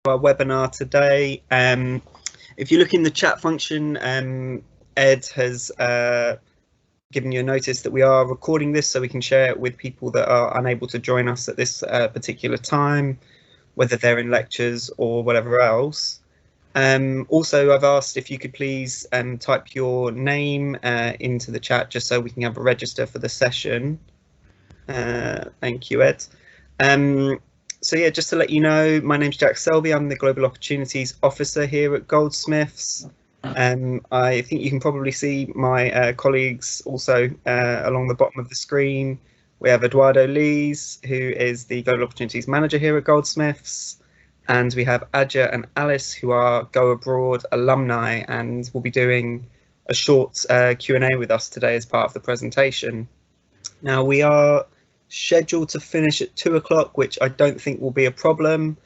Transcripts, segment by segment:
our webinar today. If you look in the chat function, Ed has given you a notice that we are recording this so we can share it with people that are unable to join us at this particular time, whether they're in lectures or whatever else. Also, I've asked if you could please type your name into the chat just so we can have a register for the session. Thank you, Ed. So yeah, just to let you know, my name's Jack Selby. I'm the Global Opportunities Officer here at Goldsmiths. I think you can probably see my colleagues also along the bottom of the screen. We have Eduardo Lees, who is the Global Opportunities Manager here at Goldsmiths. And we have Adja and Alice, who are Go Abroad alumni and will be doing a short Q&A with us today as part of the presentation. Now, we are scheduled to finish at 2 o'clock, which I don't think will be a problem.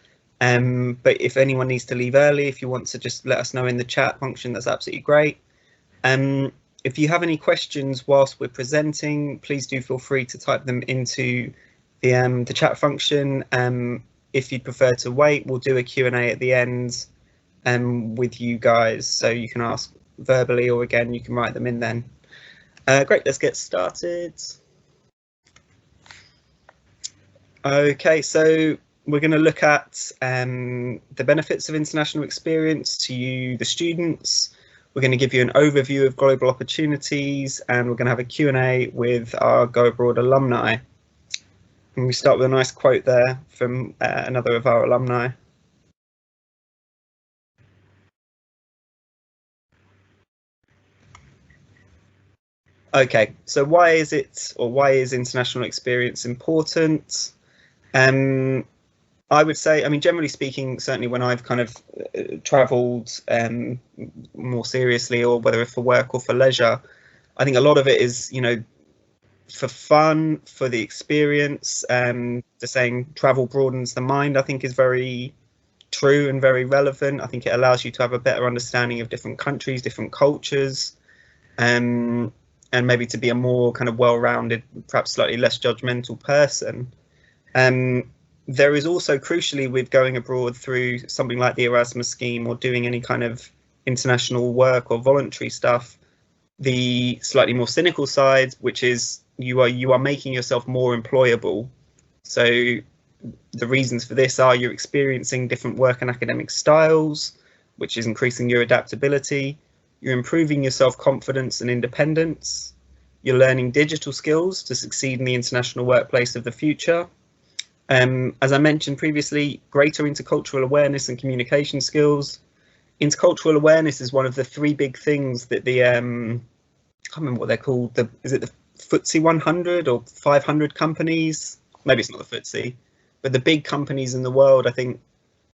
But if anyone needs to leave early, if you want to just let us know in the chat function, that's absolutely great. If you have any questions whilst we're presenting, please do feel free to type them into the chat function. If you'd prefer to wait, we'll do a Q&A at the end with you guys, so you can ask verbally, or again, you can write them in then. Great, let's get started. Okay, so we're going to look at the benefits of international experience to you, the students. We're going to give you an overview of global opportunities, and we're going to have a Q&A with our Go Abroad alumni. And we start with a nice quote there from another of our alumni. Okay, so why is international experience important? I would say, I mean, generally speaking, certainly when I've kind of travelled more seriously, or whether for work or for leisure, I think a lot of it is, you know, for fun, for the experience. The saying travel broadens the mind, I think, is very true and very relevant. I think it allows you to have a better understanding of different countries, different cultures, and maybe to be a more kind of well-rounded, perhaps slightly less judgmental person. There is also, crucially, with going abroad through something like the Erasmus scheme or doing any kind of international work or voluntary stuff, the slightly more cynical side, which is you are making yourself more employable. So the reasons for this are you're experiencing different work and academic styles, which is increasing your adaptability. You're improving your self-confidence and independence. You're learning digital skills to succeed in the international workplace of the future. As I mentioned previously, greater intercultural awareness and communication skills. Intercultural awareness is one of the three big things that the, I can't remember what they're called, is it the FTSE 100 or 500 companies? Maybe it's not the FTSE, but the big companies in the world, I think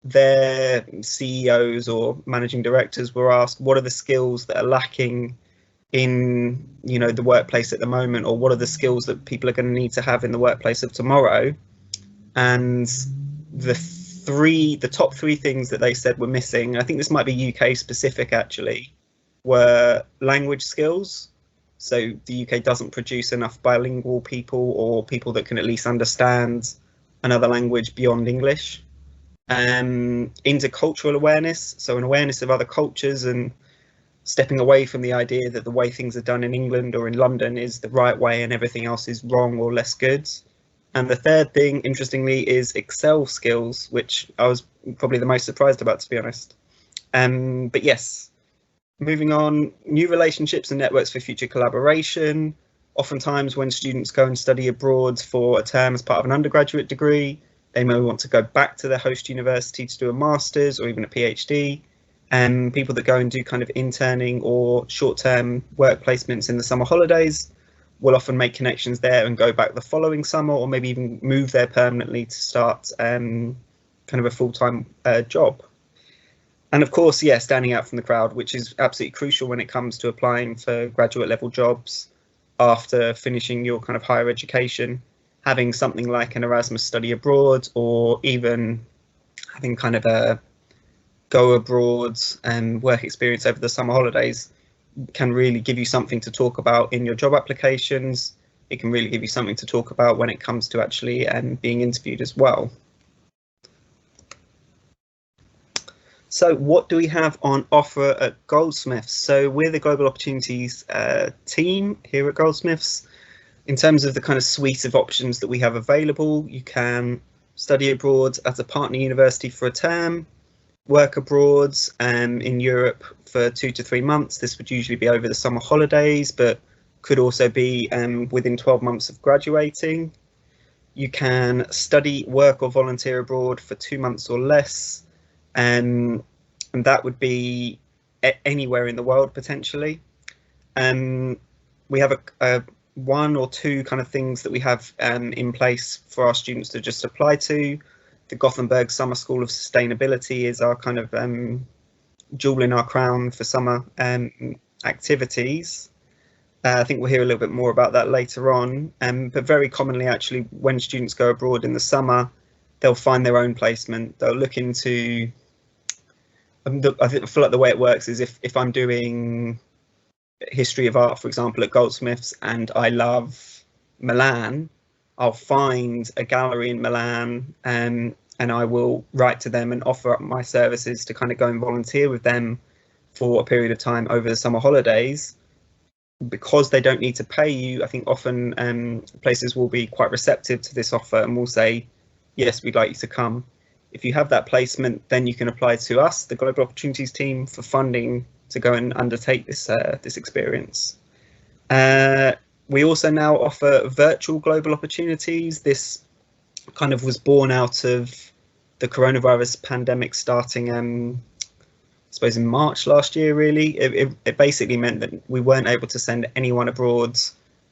their CEOs or managing directors were asked, what are the skills that are lacking in, you know, the workplace at the moment, or what are the skills that people are going to need to have in the workplace of tomorrow? And the top three things that they said were missing, I think this might be UK specific actually, were language skills. So the UK doesn't produce enough bilingual people, or people that can at least understand another language beyond English. Intercultural awareness, so an awareness of other cultures and stepping away from the idea that the way things are done in England or in London is the right way and everything else is wrong or less good. And the third thing, interestingly, is Excel skills, which I was probably the most surprised about, to be honest. But yes, moving on, new relationships and networks for future collaboration. Oftentimes when students go and study abroad for a term as part of an undergraduate degree, they may want to go back to their host university to do a master's or even a PhD. And people that go and do kind of interning or short-term work placements in the summer holidays will often make connections there and go back the following summer, or maybe even move there permanently to start kind of a full-time job. And of course, yeah, standing out from the crowd, which is absolutely crucial when it comes to applying for graduate level jobs after finishing your kind of higher education. Having something like an Erasmus study abroad, or even having kind of a go abroad and work experience over the summer holidays can really give you something to talk about in your job applications. It can really give you something to talk about when it comes to actually being interviewed as well. So what do we have on offer at Goldsmiths? So we're the Global Opportunities team here at Goldsmiths. In terms of the kind of suite of options that we have available, you can study abroad at a partner university for a term, work abroad in Europe for 2 to 3 months. This would usually be over the summer holidays, but could also be within 12 months of graduating. You can study, work or volunteer abroad for 2 months or less, and that would be anywhere in the world potentially. We have a 1 or 2 kind of things that we have in place for our students to just apply to. The Gothenburg Summer School of Sustainability is our kind of jewel in our crown for summer activities. I think we'll hear a little bit more about that later on, but very commonly actually when students go abroad in the summer, they'll find their own placement. They'll look into, I feel like the way it works is if I'm doing history of art, for example, at Goldsmiths, and I love Milan, I'll find a gallery in Milan and I will write to them and offer up my services to kind of go and volunteer with them for a period of time over the summer holidays. Because they don't need to pay you, I think often places will be quite receptive to this offer and will say, yes, we'd like you to come. If you have that placement, then you can apply to us, the Global Opportunities team, for funding to go and undertake this experience. We also now offer virtual global opportunities. This kind of was born out of the coronavirus pandemic starting, I suppose, in March last year, really. It basically meant that we weren't able to send anyone abroad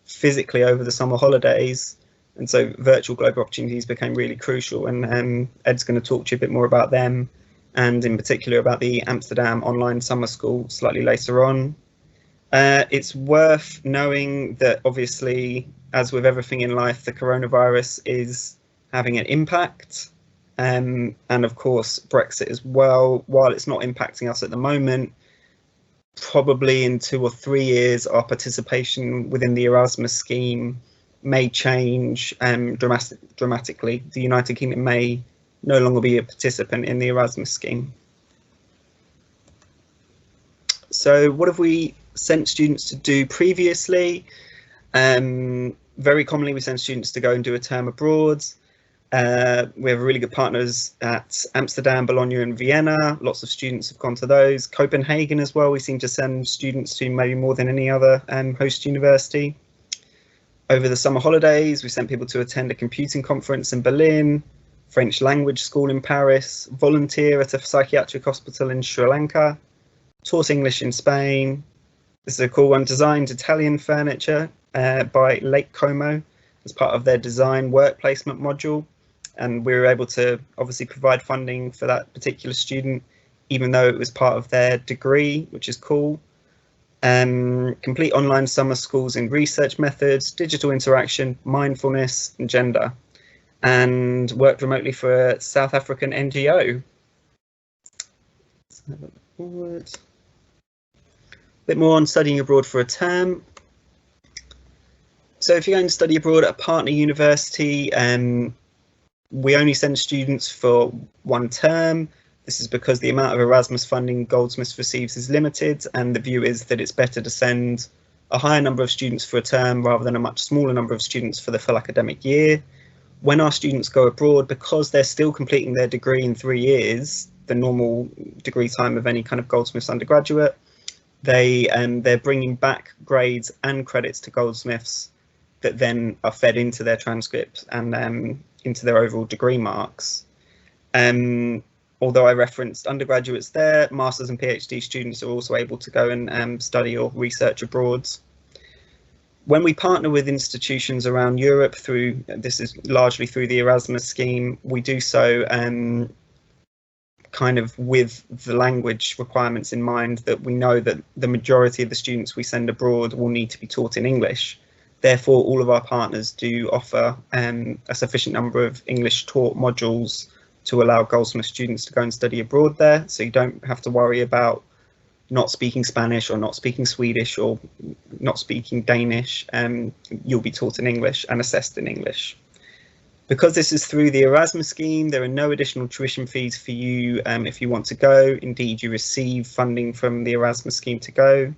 physically over the summer holidays. And so virtual global opportunities became really crucial. And Ed's going to talk to you a bit more about them, and in particular about the Amsterdam Online Summer School slightly later on. It's worth knowing that obviously, as with everything in life, the coronavirus is having an impact. And of course, Brexit as well. While it's not impacting us at the moment, probably in 2 or 3 years, our participation within the Erasmus scheme may change dramatically. The United Kingdom may no longer be a participant in the Erasmus scheme. So what have we sent students to do previously? Very commonly we send students to go and do a term abroad. We have really good partners at Amsterdam, Bologna and Vienna. Lots of students have gone to those. Copenhagen as well, we seem to send students to maybe more than any other host university. Over the summer holidays, we sent people to attend a computing conference in Berlin, French language school in Paris, volunteer at a psychiatric hospital in Sri Lanka, taught English in Spain. This is a cool one, designed Italian furniture by Lake Como as part of their design work placement module. And we were able to obviously provide funding for that particular student, even though it was part of their degree, which is cool. Complete online summer schools in research methods, digital interaction, mindfulness and gender, and worked remotely for a South African NGO. Let's have a look forward. A bit more on studying abroad for a term. So if you're going to study abroad at a partner university, we only send students for 1 term. This is because the amount of Erasmus funding Goldsmiths receives is limited, and the view is that it's better to send a higher number of students for a term rather than a much smaller number of students for the full academic year. When our students go abroad, because they're still completing their degree in 3 years, the normal degree time of any kind of Goldsmiths undergraduate, they're bringing back grades and credits to Goldsmiths that then are fed into their transcripts and into their overall degree marks. Although I referenced undergraduates there, masters and PhD students are also able to go and study or research abroad. When we partner with institutions around Europe through, this is largely through the Erasmus scheme, we do so kind of with the language requirements in mind, that we know that the majority of the students we send abroad will need to be taught in English. Therefore, all of our partners do offer a sufficient number of English taught modules to allow Goldsmith students to go and study abroad there. So you don't have to worry about not speaking Spanish or not speaking Swedish or not speaking Danish. You'll be taught in English and assessed in English. Because this is through the Erasmus scheme, there are no additional tuition fees for you if you want to go. Indeed, you receive funding from the Erasmus scheme to go.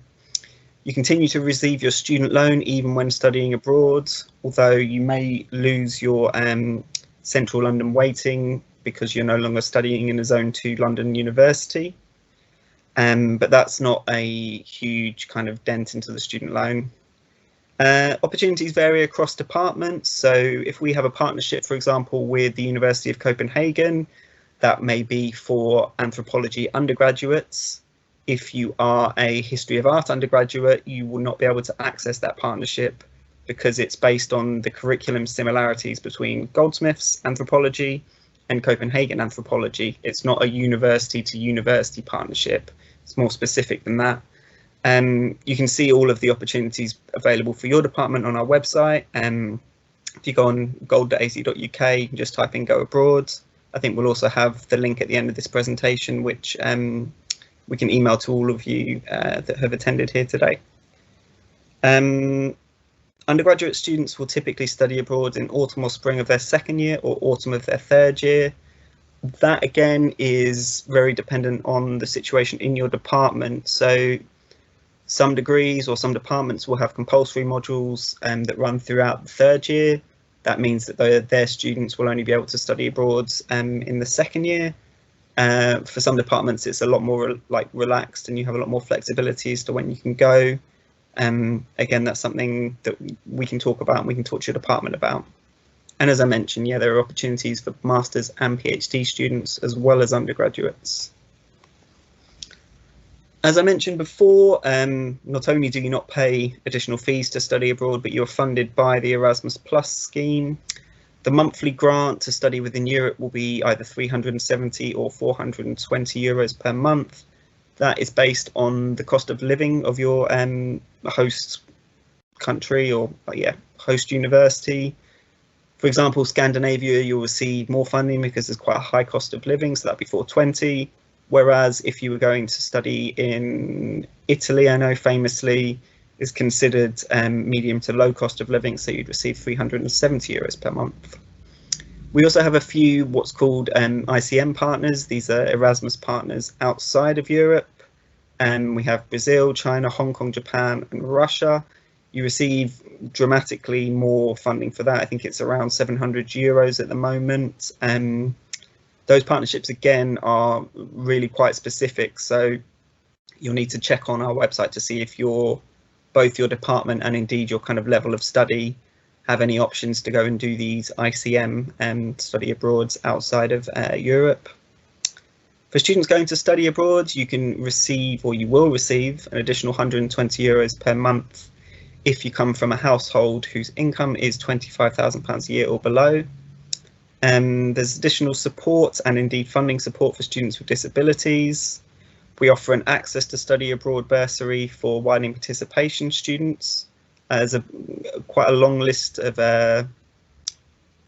You continue to receive your student loan even when studying abroad, although you may lose your Central London weighting because you're no longer studying in a Zone 2 London university. But that's not a huge kind of dent into the student loan. Opportunities vary across departments. So if we have a partnership, for example, with the University of Copenhagen, that may be for anthropology undergraduates. If you are a history of art undergraduate, you will not be able to access that partnership because it's based on the curriculum similarities between Goldsmiths anthropology and Copenhagen anthropology. It's not a university to university partnership. It's more specific than that. You can see all of the opportunities available for your department on our website. If you go on gold.ac.uk, you can just type in Go Abroad. I think we'll also have the link at the end of this presentation, which we can email to all of you that have attended here today. Undergraduate students will typically study abroad in autumn or spring of their second year or autumn of their third year. That again is very dependent on the situation in your department. So some degrees or some departments will have compulsory modules that run throughout the third year. That means that their students will only be able to study abroad in the second year. For some departments, it's a lot more relaxed and you have a lot more flexibility as to when you can go. Again, that's something that we can talk about and we can talk to your department about. And as I mentioned, yeah, there are opportunities for masters and PhD students as well as undergraduates. As I mentioned before, not only do you not pay additional fees to study abroad, but you're funded by the Erasmus Plus scheme. The monthly grant to study within Europe will be either 370 or 420 euros per month. That is based on the cost of living of your host country or host university. For example, Scandinavia, you'll receive more funding because there's quite a high cost of living, so that'd be 420. Whereas if you were going to study in Italy, I know famously is considered medium to low cost of living, so you'd receive 370 euros per month. We also have a few what's called ICM partners. These are Erasmus partners outside of Europe. We have Brazil, China, Hong Kong, Japan, and Russia. You receive dramatically more funding for that. I think it's around 700 euros at the moment. Those partnerships, again, are really quite specific. So you'll need to check on our website to see if both your department and indeed your kind of level of study have any options to go and do these ICM and study abroad outside of Europe. For students going to study abroad, you can receive, or you will receive, an additional 120 euros per month if you come from a household whose income is £25,000 a year or below. There's additional support and indeed funding support for students with disabilities. We offer an access to study abroad bursary for widening participation students. There's quite a long list of, I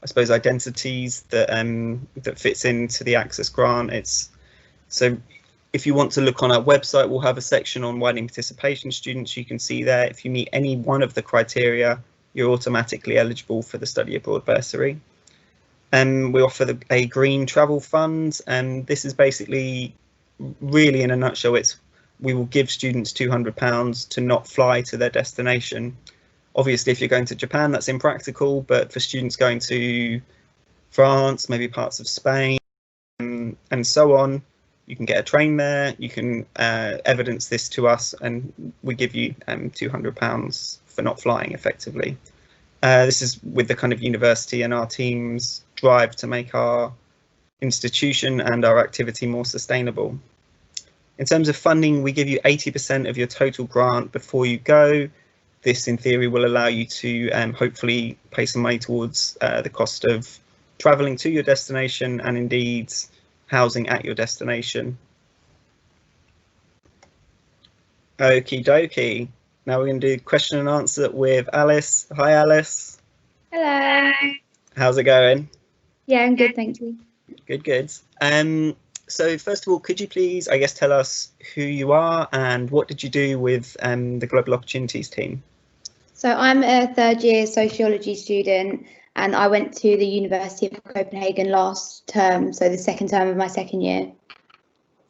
suppose, identities that fits into the access grant. So if you want to look on our website, we'll have a section on widening participation students. You can see there, if you meet any one of the criteria, you're automatically eligible for the study abroad bursary. We offer a green travel fund, and this is basically, really in a nutshell, we will give students £200 to not fly to their destination. Obviously, if you're going to Japan, that's impractical, but for students going to France, maybe parts of Spain, and so on, you can get a train there. You can evidence this to us, and we give you £200 for not flying effectively. This is with the kind of university and our team's drive to make our institution and our activity more sustainable. In terms of funding, we give you 80% of your total grant before you go. This, in theory, will allow you to hopefully pay some money towards the cost of travelling to your destination and indeed housing at your destination. Okie dokie. Now we're going to do question and answer with Alice. Hi, Alice. Hello. How's it going? Yeah, I'm good, thank you. Good, good. So first of all, could you please, I guess, tell us who you are and what did you do with the Global Opportunities team? So I'm a third year sociology student and I went to the University of Copenhagen last term, so the second term of my second year.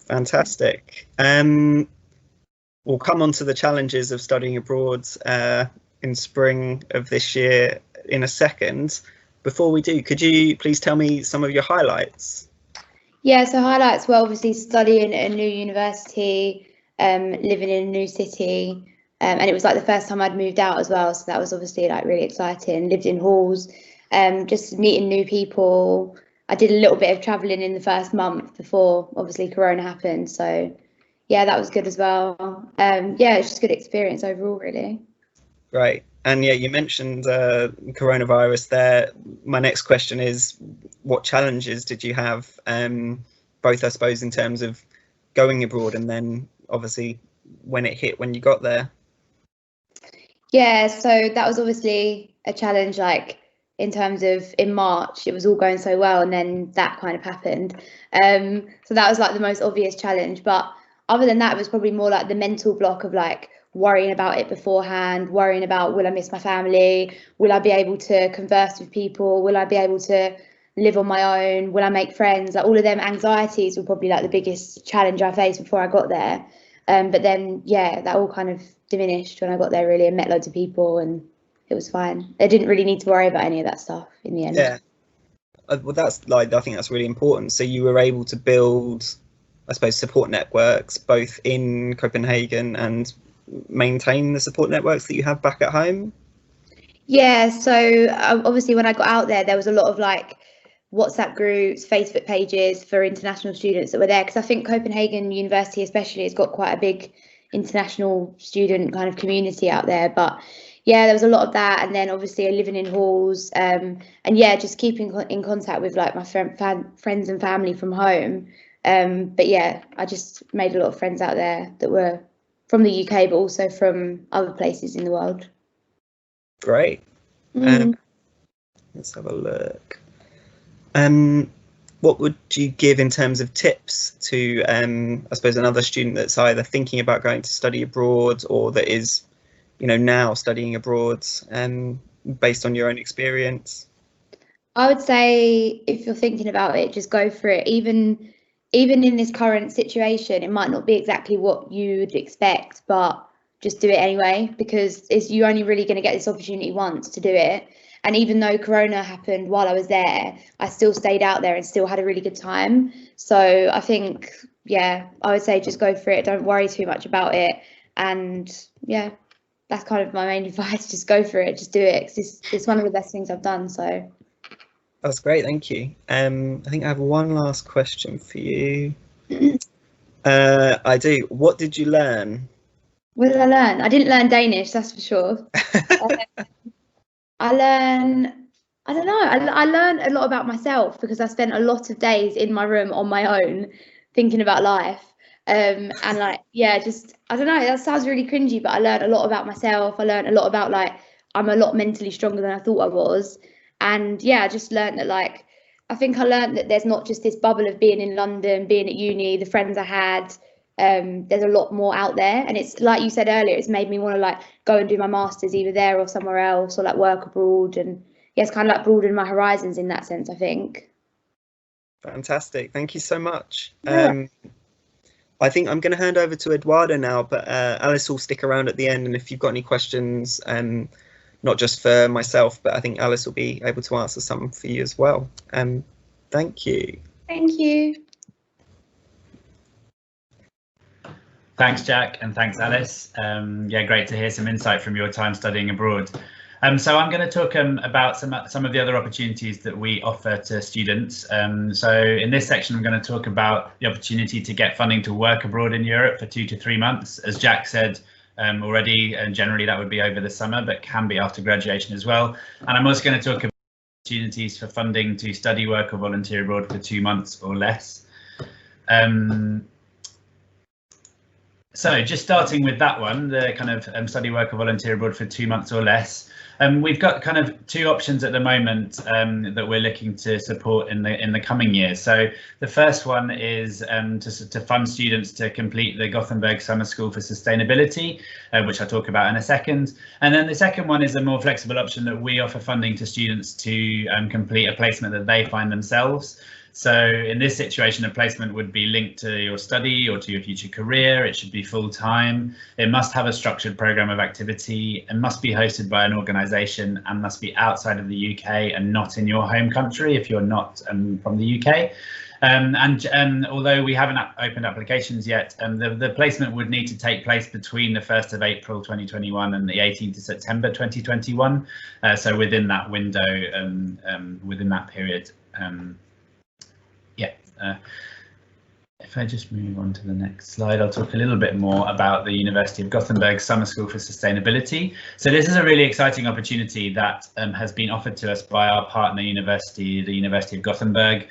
Fantastic. We'll come on to the challenges of studying abroad in spring of this year in a second. Before we do, could you please tell me some of your highlights? Yeah, so highlights were obviously studying at a new university, living in a new city, and it was like the first time I'd moved out as well, so that was obviously like really exciting. Lived in halls, just meeting new people. I did a little bit of travelling in the first month before obviously Corona happened, so yeah, that was good as well. Yeah, it's just a good experience overall, really. Great. And yeah, you mentioned coronavirus there. My next question is, what challenges did you have, both I suppose in terms of going abroad and then obviously when it hit, when you got there? Yeah, so that was obviously a challenge, like in terms of in March, it was all going so well, and then that kind of happened. So that was like the most obvious challenge. But other than that, it was probably more like the mental block of like worrying about it beforehand, worrying about, will I miss my family? Will I be able to converse with people? Will I be able to live on my own? Will I make friends? Like all of them anxieties were probably like the biggest challenge I faced before I got there. But then, yeah, that all kind of diminished when I got there really and met loads of people, and it was fine. I didn't really need to worry about any of that stuff in the end. Yeah. Well, that's like, I think that's really important. So you were able to build, I suppose, support networks both in Copenhagen and maintain the support networks that you have back at home? Yeah, so obviously when I got out there, there was a lot of like WhatsApp groups, Facebook pages for international students that were there, because I think Copenhagen University especially has got quite a big international student kind of community out there. But yeah, there was a lot of that, and then obviously living in halls, and yeah, just keeping in contact with like my friends and family from home. But yeah, I just made a lot of friends out there that were from the UK, but also from other places in the world. Great. Let's have a look. What would you give in terms of tips to, I suppose, another student that's either thinking about going to study abroad or that is, you know, now studying abroad, based on your own experience? I would say if you're thinking about it, just go for it. Even in this current situation, it might not be exactly what you'd expect, but just do it anyway, because you're only really going to get this opportunity once to do it. And even though Corona happened while I was there, I still stayed out there and still had a really good time. So I think, yeah, I would say just go for it. Don't worry too much about it. And yeah, that's kind of my main advice. Just go for it. Just do it. 'Cause it's one of the best things I've done. So That's great, thank you. I think I have one last question for you. I do. What did you learn? what did I learn? I didn't learn Danish, that's for sure. I don't know. I learned a lot about myself because I spent a lot of days in my room on my own thinking about life. And like, yeah, just, I don't know, that sounds really cringy, but I learned a lot about myself. I learned a lot about like, I'm a lot mentally stronger than I thought I was. And yeah, I just learned that like, I think I learned that there's not just this bubble of being in London, being at uni, the friends I had. There's a lot more out there, and it's like you said earlier, it's made me want to like go and do my masters either there or somewhere else, or like work abroad, and yeah, it's kind of like broaden my horizons in that sense, I think. Fantastic, thank you so much. Yeah. I think I'm going to hand over to Eduardo now, but Alice will stick around at the end, and if you've got any questions, not just for myself, but I think Alice will be able to answer some for you as well. Thank you. Thank you. Thanks, Jack, and thanks, Alice. Yeah, great to hear some insight from your time studying abroad. So I'm going to talk about some of the other opportunities that we offer to students. So in this section, I'm going to talk about the opportunity to get funding to work abroad in Europe for 2 to 3 months. As Jack said already, and generally that would be over the summer, but can be after graduation as well. And I'm also going to talk about opportunities for funding to study, work or volunteer abroad for 2 months or less. So just starting with that one, the kind of study work or volunteer abroad for 2 months or less. We've got kind of two options at the moment that we're looking to support in the coming years. So the first one is to fund students to complete the Gothenburg Summer School for Sustainability, which I'll talk about in a second. And then the second one is a more flexible option that we offer funding to students to complete a placement that they find themselves. So in this situation, a placement would be linked to your study or to your future career. It should be full-time. It must have a structured program of activity and must be hosted by an organisation and must be outside of the UK and not in your home country if you're not from the UK. Although we haven't opened applications yet, the placement would need to take place between the 1st of April 2021 and the 18th of September 2021. So within that window, within that period. If I just move on to the next slide, I'll talk a little bit more about the University of Gothenburg Summer School for Sustainability. So this is a really exciting opportunity that has been offered to us by our partner university, the University of Gothenburg.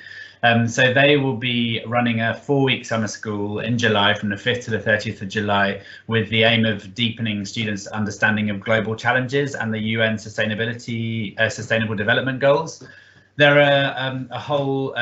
So they will be running a 4-week summer school in July from the 5th to the 30th of July with the aim of deepening students' understanding of global challenges and the UN Sustainable Development Goals. There are a whole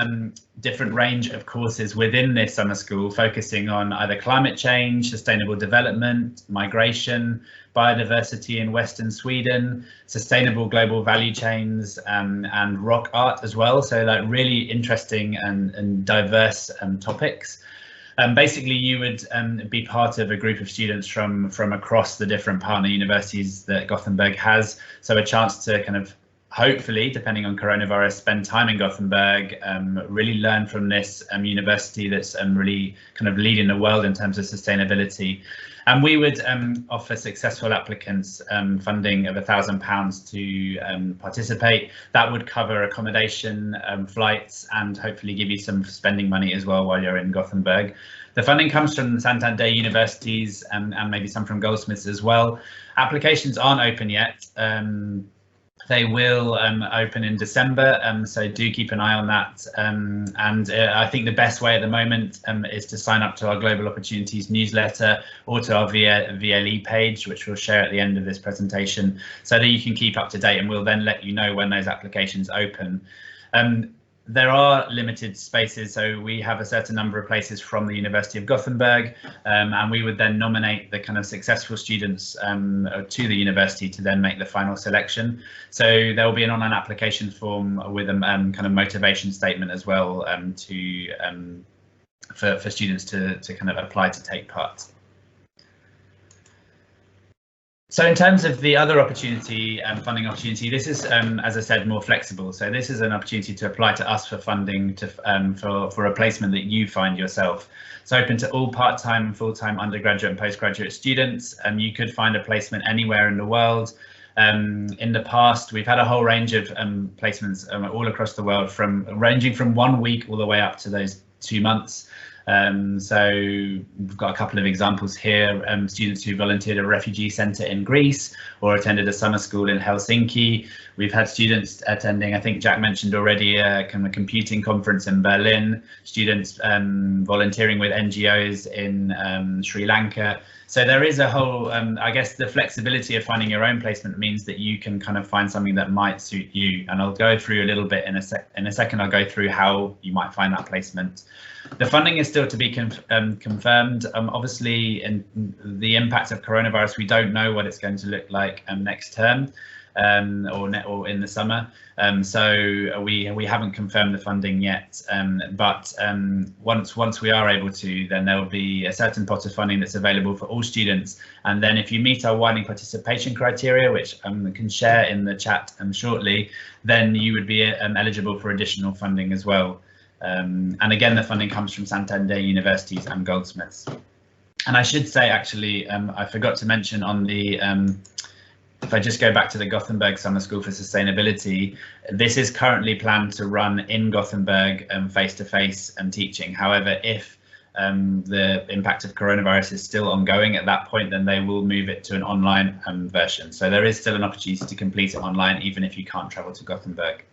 different range of courses within this summer school focusing on either climate change, sustainable development, migration, biodiversity in Western Sweden, sustainable global value chains, and rock art as well. So like really interesting and diverse topics. Basically, you would be part of a group of students from across the different partner universities that Gothenburg has. So a chance to kind of hopefully, depending on coronavirus, spend time in Gothenburg, really learn from this university that's really kind of leading the world in terms of sustainability. And we would offer successful applicants funding of £1,000 to participate. That would cover accommodation, flights, and hopefully give you some spending money as well while you're in Gothenburg. The funding comes from Santander universities and maybe some from Goldsmiths as well. Applications aren't open yet. They will open in December, so do keep an eye on that. I think the best way at the moment is to sign up to our Global Opportunities newsletter or to our VLE page, which we'll share at the end of this presentation, so that you can keep up to date, and we'll then let you know when those applications open. There are limited spaces, so we have a certain number of places from the University of Gothenburg, and we would then nominate the kind of successful students to the university to then make the final selection. So there will be an online application form with a kind of motivation statement as well for students to kind of apply to take part. So in terms of the other opportunity, funding opportunity, this is, as I said, more flexible. So this is an opportunity to apply to us for funding for a placement that you find yourself. It's open to all part-time and full-time undergraduate and postgraduate students. You could find a placement anywhere in the world. In the past, we've had a whole range of placements all across the world, ranging from 1 week all the way up to those 2 months. So we've got a couple of examples here, students who volunteered at a refugee centre in Greece or attended a summer school in Helsinki. We've had students attending, I think Jack mentioned already, a kind of computing conference in Berlin, students volunteering with NGOs in Sri Lanka. So there is a whole, I guess the flexibility of finding your own placement means that you can kind of find something that might suit you. And I'll go through a little bit in a second, I'll go through how you might find that placement. The funding is still to be confirmed. Obviously, in the impact of coronavirus, we don't know what it's going to look like next term or in the summer. So we haven't confirmed the funding yet. But once we are able to, then there will be a certain pot of funding that's available for all students. And then if you meet our widening participation criteria, which I can share in the chat shortly, then you would be eligible for additional funding as well. And again, the funding comes from Santander universities and Goldsmiths. And I should say, actually, I forgot to mention on the, if I just go back to the Gothenburg Summer School for Sustainability, this is currently planned to run in Gothenburg face-to-face teaching. However, if the impact of coronavirus is still ongoing at that point, then they will move it to an online version. So there is still an opportunity to complete it online, even if you can't travel to Gothenburg.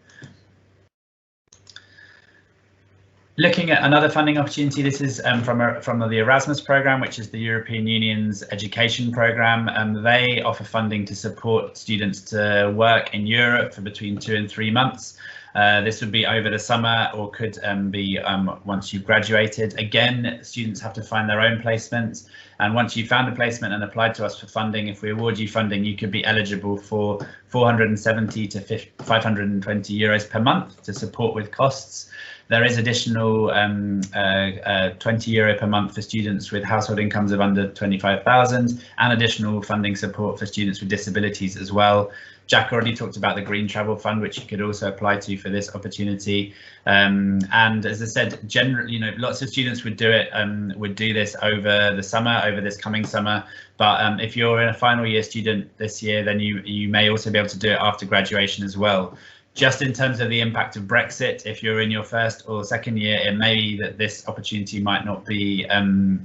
Looking at another funding opportunity, this is from the Erasmus programme, which is the European Union's education programme. They offer funding to support students to work in Europe for between 2 and 3 months. This would be over the summer, or could be once you've graduated. Again, students have to find their own placement, and once you've found a placement and applied to us for funding, if we award you funding, you could be eligible for 470 to 520 euros per month to support with costs. There is additional 20 euro per month for students with household incomes of under 25,000, and additional funding support for students with disabilities as well. Jack already talked about the Green Travel Fund, which you could also apply to for this opportunity. And as I said, generally, lots of students would do it, would do this over the summer, over this coming summer. But if you're a final year student this year, then you may also be able to do it after graduation as well. Just in terms of the impact of Brexit, if you're in your first or second year, it may be that this opportunity might not be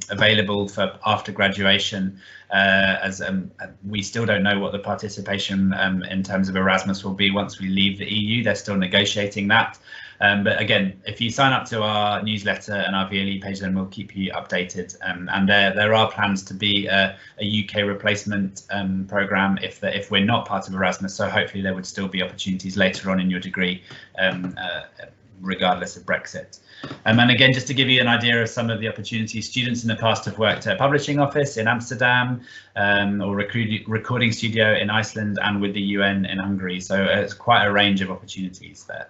available for after graduation, as we still don't know what the participation in terms of Erasmus will be once we leave the EU. They're still negotiating that. But again, if you sign up to our newsletter and our VLE page, then we'll keep you updated. And there are plans to be a UK replacement programme if we're not part of Erasmus. So hopefully there would still be opportunities later on in your degree, regardless of Brexit. And again, just to give you an idea of some of the opportunities, students in the past have worked at a publishing office in Amsterdam, or recording studio in Iceland, and with the UN in Hungary. So it's quite a range of opportunities there.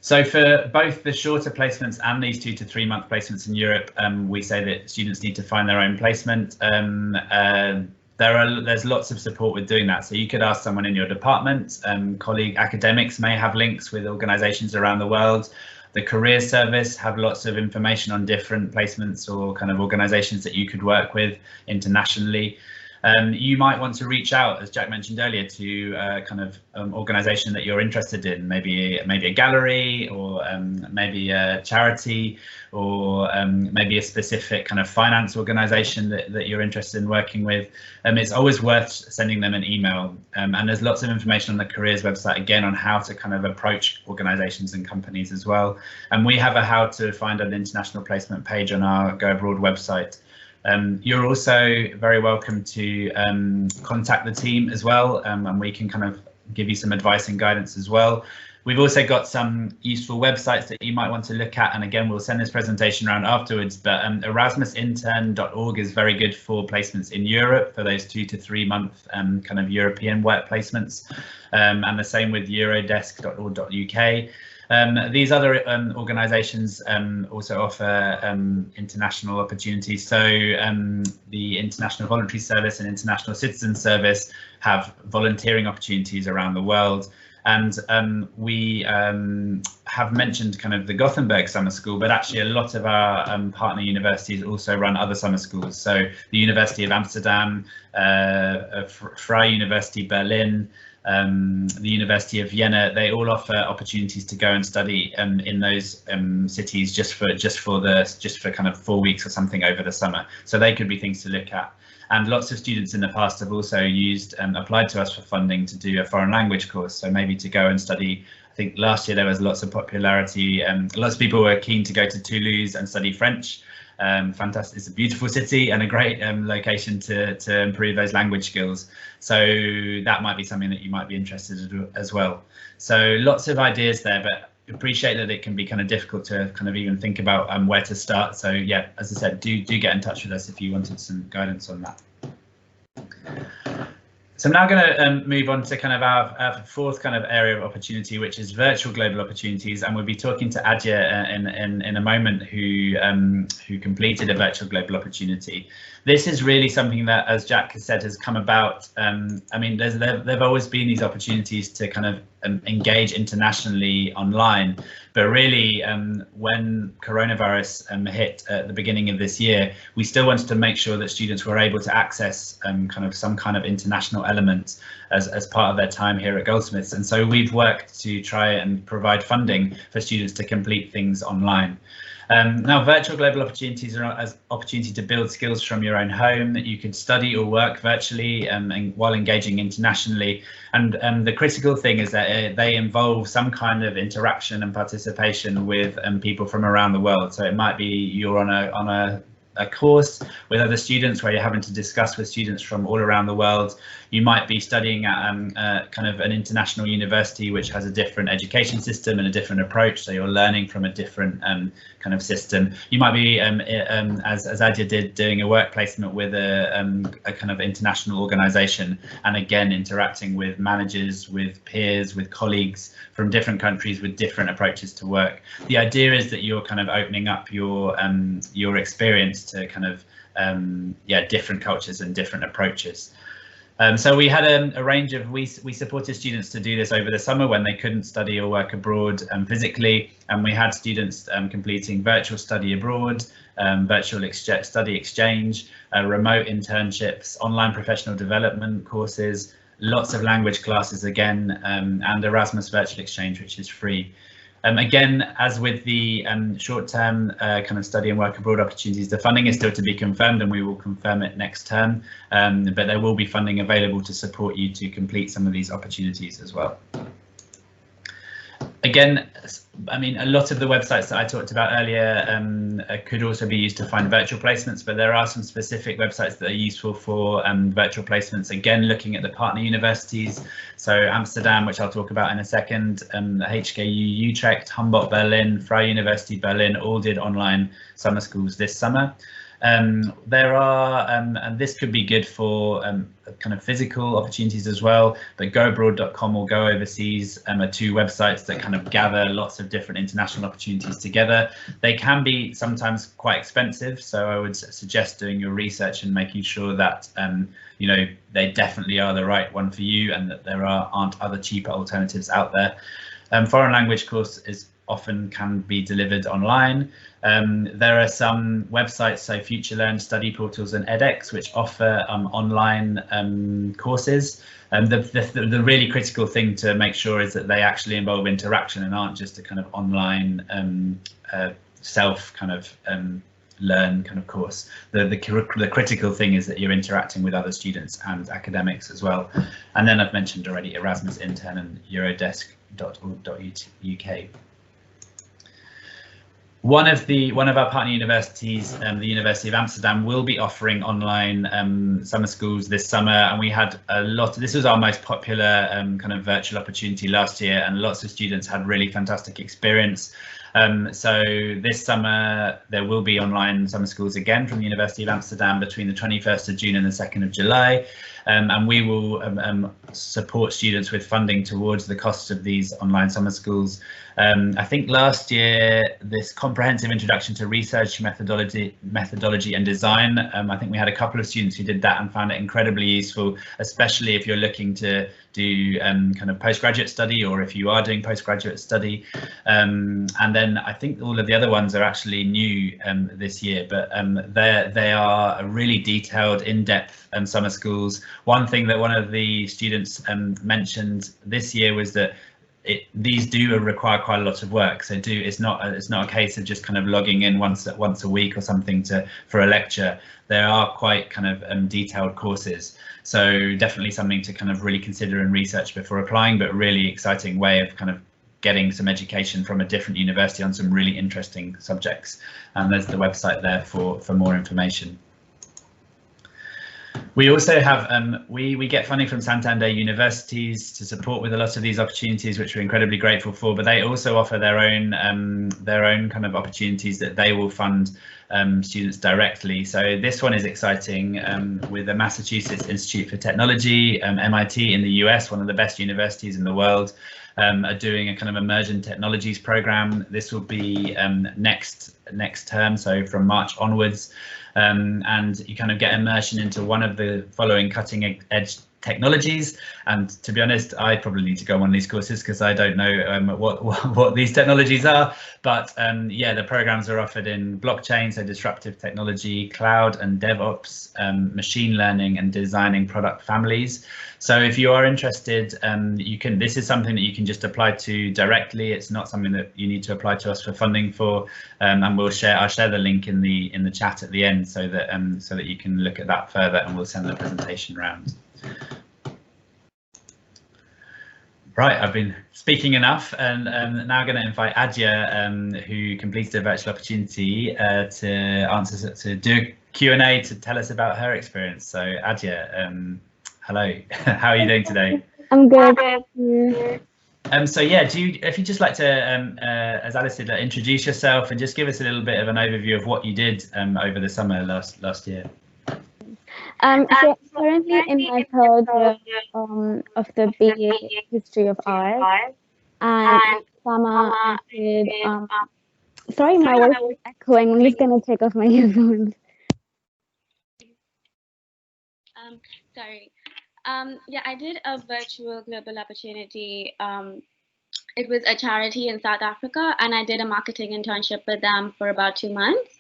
So for both the shorter placements and these 2 to 3 month placements in Europe, we say that students need to find their own placement. There's lots of support with doing that. So you could ask someone in your department, colleague academics may have links with organisations around the world. The Careers Service have lots of information on different placements or kind of organisations that you could work with internationally. You might want to reach out, as Jack mentioned earlier, to a kind of organisation that you're interested in, maybe a gallery, or maybe a charity, or maybe a specific kind of finance organisation that you're interested in working with. It's always worth sending them an email, and there's lots of information on the careers website again on how to kind of approach organisations and companies as well. And we have a how to find an international placement page on our Go Abroad website. You're also very welcome to contact the team as well, and we can kind of give you some advice and guidance as well. We've also got some useful websites that you might want to look at, and again, we'll send this presentation around afterwards, but erasmusintern.org is very good for placements in Europe, for those 2 to 3 month kind of European work placements, and the same with eurodesk.org.uk. These other organisations also offer international opportunities. So the International Voluntary Service and International Citizen Service have volunteering opportunities around the world. And we have mentioned kind of the Gothenburg Summer School, but actually a lot of our partner universities also run other summer schools. So the University of Amsterdam, Freie University Berlin, the University of Vienna, they all offer opportunities to go and study in those cities just for kind of 4 weeks or something over the summer. So they could be things to look at. And lots of students in the past have also applied to us for funding to do a foreign language course. So maybe to go and study. I think last year there was lots of popularity, lots of people were keen to go to Toulouse and study French. Fantastic, it's a beautiful city and a great location to improve those language skills. So that might be something that you might be interested in as well. So lots of ideas there, but appreciate that it can be kind of difficult to kind of even think about where to start. So yeah, as I said, do get in touch with us if you wanted some guidance on that. So I'm now going to move on to kind of our fourth kind of area of opportunity, which is virtual global opportunities, and we'll be talking to Adya in a moment, who completed a virtual global opportunity. This is really something that, as Jack has said, has come about. I mean, there've always been these opportunities to kind of engage internationally online, but really when coronavirus hit at the beginning of this year, we still wanted to make sure that students were able to access kind of some kind of international element as part of their time here at Goldsmiths. And so we've worked to try and provide funding for students to complete things online. Now, virtual global opportunities are an opportunity to build skills from your own home that you could study or work virtually and while engaging internationally. And the critical thing is that they involve some kind of interaction and participation with people from around the world. So it might be you're on a course with other students where you're having to discuss with students from all around the world. You might be studying at kind of an international university which has a different education system and a different approach, so you're learning from a different kind of system. You might be, as Adja did, doing a work placement with a kind of international organisation, and again interacting with managers, with peers, with colleagues from different countries with different approaches to work. The idea is that you're kind of opening up your experience to kind of different cultures and different approaches. So we had a range of, we supported students to do this over the summer when they couldn't study or work abroad physically, and we had students completing virtual study abroad, virtual study exchange, remote internships, online professional development courses, lots of language classes again, and Erasmus virtual exchange, which is free. Again, as with the short-term kind of study and work abroad opportunities, the funding is still to be confirmed, and we will confirm it next term, but there will be funding available to support you to complete some of these opportunities as well. Again, I mean, a lot of the websites that I talked about earlier could also be used to find virtual placements, but there are some specific websites that are useful for virtual placements. Again, looking at the partner universities, so Amsterdam, which I'll talk about in a second, HKU Utrecht, Humboldt Berlin, Freie University Berlin, all did online summer schools this summer. There are, and this could be good for kind of physical opportunities as well, but goabroad.com or Go Overseas are two websites that kind of gather lots of different international opportunities together. They can be sometimes quite expensive, so I would suggest doing your research and making sure that you know, they definitely are the right one for you and that there aren't other cheaper alternatives out there. Foreign language course often can be delivered online. There are some websites, so FutureLearn, Study Portals and edX, which offer online courses. The really critical thing to make sure is that they actually involve interaction and aren't just a kind of online self kind of learn kind of course. The critical thing is that you're interacting with other students and academics as well. And then I've mentioned already Erasmus Intern and eurodesk.org.uk. One of our partner universities, the University of Amsterdam, will be offering online summer schools this summer, and we had a lot. This was our most popular kind of virtual opportunity last year, and lots of students had really fantastic experience. So this summer there will be online summer schools again from the University of Amsterdam between the 21st of June and the 2nd of July. And we will support students with funding towards the costs of these online summer schools. I think last year, this comprehensive introduction to research methodology and design, I think we had a couple of students who did that and found it incredibly useful, especially if you're looking to do kind of postgraduate study, or if you are doing postgraduate study. And then I think all of the other ones are actually new this year, but they are really detailed, in-depth summer schools. One thing that one of the students mentioned this year was that these do require quite a lot of work. So it's not a case of just kind of logging in once a week or something for a lecture. There are quite kind of detailed courses. So definitely something to kind of really consider and research before applying, but really exciting way of kind of getting some education from a different university on some really interesting subjects. And there's the website there for more information. We also have, we get funding from Santander universities to support with a lot of these opportunities, which we're incredibly grateful for, but they also offer their own kind of opportunities that they will fund students directly. So this one is exciting, with the Massachusetts Institute for Technology, MIT in the US, one of the best universities in the world, are doing a kind of immersion technologies program. This will be next term, so from March onwards. And you kind of get immersion into one of the following cutting edge technologies. And to be honest, I probably need to go on one of these courses because I don't know what these technologies are. But yeah, the programs are offered in blockchain, so disruptive technology, cloud and DevOps, machine learning, and designing product families. So if you are interested, you can. This is something that you can just apply to directly. It's not something that you need to apply to us for funding for. And I'll share the link in the chat at the end so that you can look at that further, and we'll send the presentation round. Right, I've been speaking enough, and now going to invite Adya, who completed a virtual opportunity, to do a Q&A to tell us about her experience. So Adya, hello, how are you doing today? I'm good. Yeah. So yeah, if you'd just like to, as Alice did, introduce yourself and just give us a little bit of an overview of what you did over the summer last year. So currently in my third year of the BA History of Art, and this summer I did. Sorry, my voice is echoing. I'm just gonna take off my earphones. Sorry. Yeah, I did a virtual global opportunity. It was a charity in South Africa, and I did a marketing internship with them for about 2 months.